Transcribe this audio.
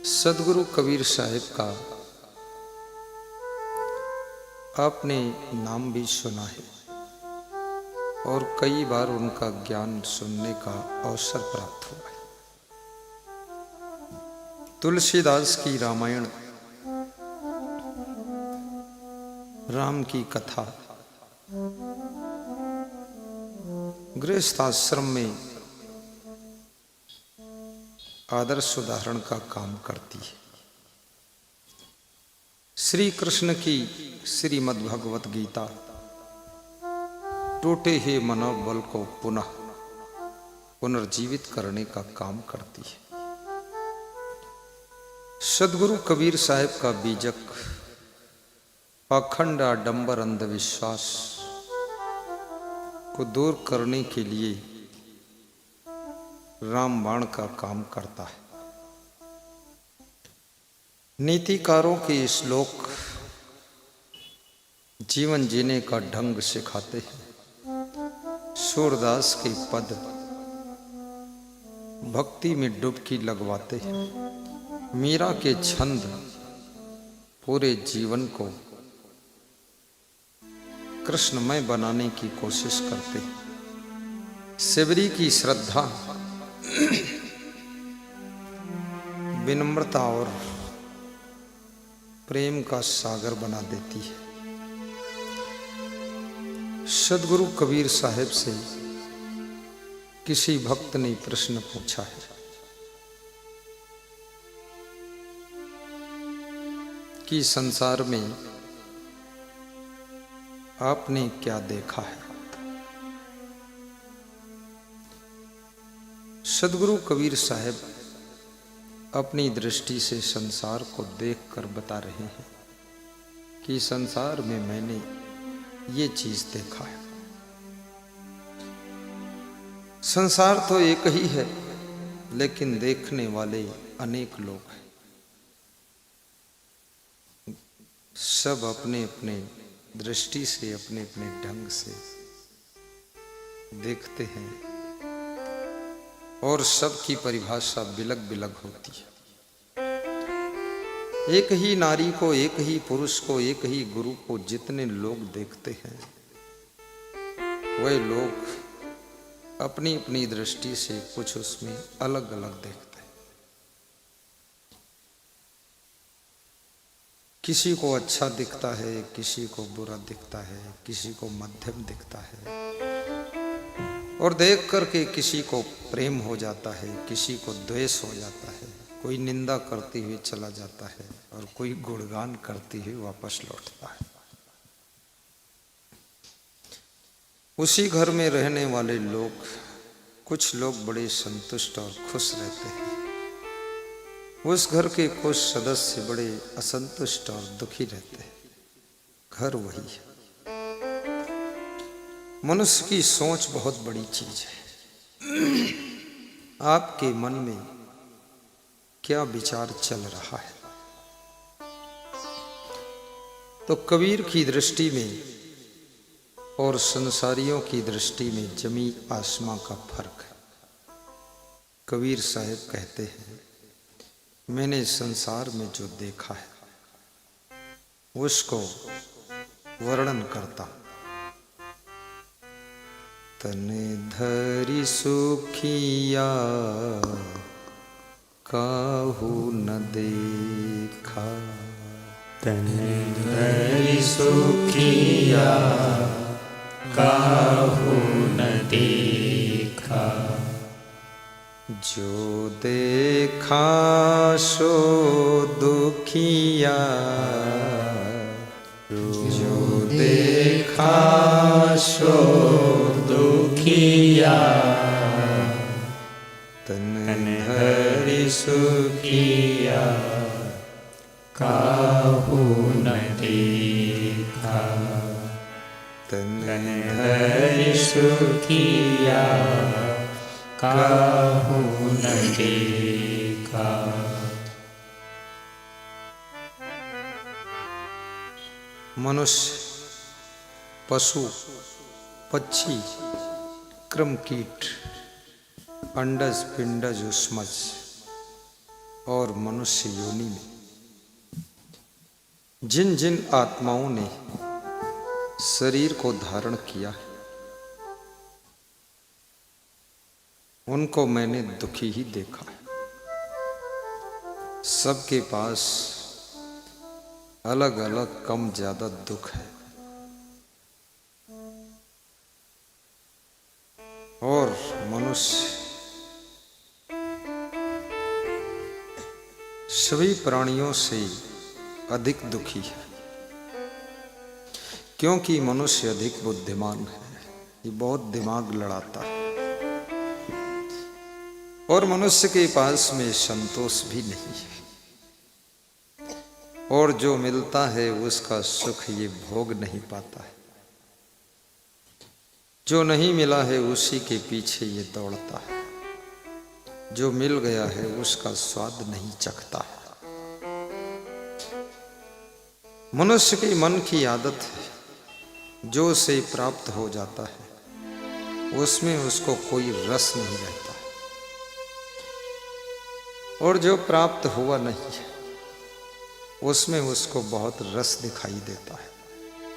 सदगुरु कबीर साहिब का आपने नाम भी सुना है और कई बार उनका ज्ञान सुनने का अवसर प्राप्त हुआ है। तुलसीदास की रामायण, राम की कथा गृहस्थ आश्रम में आदर्श उदाहरण का काम करती है। श्री कृष्ण की श्रीमद् भगवत गीता टूटे हुए मनोबल को पुनः पुनर्जीवित करने का काम करती है। सदगुरु कबीर साहिब का बीजक पाखंड आडंबर अंधविश्वास को दूर करने के लिए रामबाण का काम करता है। नीतिकारों के श्लोक जीवन जीने का ढंग सिखाते हैं। सूरदास के पद भक्ति में डुबकी लगवाते हैं। मीरा के छंद पूरे जीवन को कृष्णमय बनाने की कोशिश करते हैं। शिवरी की श्रद्धा विनम्रता और प्रेम का सागर बना देती है। सदगुरु कबीर साहिब से किसी भक्त ने प्रश्न पूछा है कि संसार में आपने क्या देखा है। सदगुरु कबीर साहिब अपनी दृष्टि से संसार को देखकर बता रहे हैं कि संसार में मैंने ये चीज देखा है। संसार तो एक ही है, लेकिन देखने वाले अनेक लोग हैं। सब अपने अपने दृष्टि से, अपने अपने ढंग से देखते हैं और सबकी परिभाषा बिलग बिलग होती है। एक ही नारी को, एक ही पुरुष को, एक ही गुरु को जितने लोग देखते हैं, वह लोग अपनी अपनी दृष्टि से कुछ उसमें अलग अलग देखते हैं। किसी को अच्छा दिखता है, किसी को बुरा दिखता है, किसी को मध्यम दिखता है, और देख करके किसी को प्रेम हो जाता है, किसी को द्वेष हो जाता है। कोई निंदा करते हुए चला जाता है और कोई गुणगान करते हुए वापस लौटता है। उसी घर में रहने वाले लोग, कुछ लोग बड़े संतुष्ट और खुश रहते हैं। उस घर के कुछ सदस्य बड़े असंतुष्ट और दुखी रहते हैं। घर वही है। मनुष्य की सोच बहुत बड़ी चीज है। आपके मन में क्या विचार चल रहा है। तो कबीर की दृष्टि में और संसारियों की दृष्टि में जमी आसमां का फर्क है। कबीर साहिब कहते हैं, मैंने संसार में जो देखा है उसको वर्णन करता हूं। तन धरि सुखिया काहू न देखा। तन धरि सुखिया काहू न देखा। जो देखा सो दुखिया, जो देखा सो दुखिया। तन धरि सुखिया काहू न देखा। तन धरि सुखिया काहू न देखा। मनुष्य, पशु, पक्षी, क्रम कीट, अंडज पिंडज उष्मज और मनुष्य योनि में जिन जिन आत्माओं ने शरीर को धारण किया है, उनको मैंने दुखी ही देखा है। सबके पास अलग अलग कम ज्यादा दुख है, और मनुष्य सभी प्राणियों से अधिक दुखी है, क्योंकि मनुष्य अधिक बुद्धिमान है। ये बहुत दिमाग लड़ाता है, और मनुष्य के पास में संतोष भी नहीं है, और जो मिलता है उसका सुख ये भोग नहीं पाता है। जो नहीं मिला है उसी के पीछे ये दौड़ता है, जो मिल गया है उसका स्वाद नहीं चखता है। मनुष्य के मन की आदत है, जो उसे प्राप्त हो जाता है उसमें उसको कोई रस नहीं रहता है, और जो प्राप्त हुआ नहीं है उसमें उसको बहुत रस दिखाई देता है।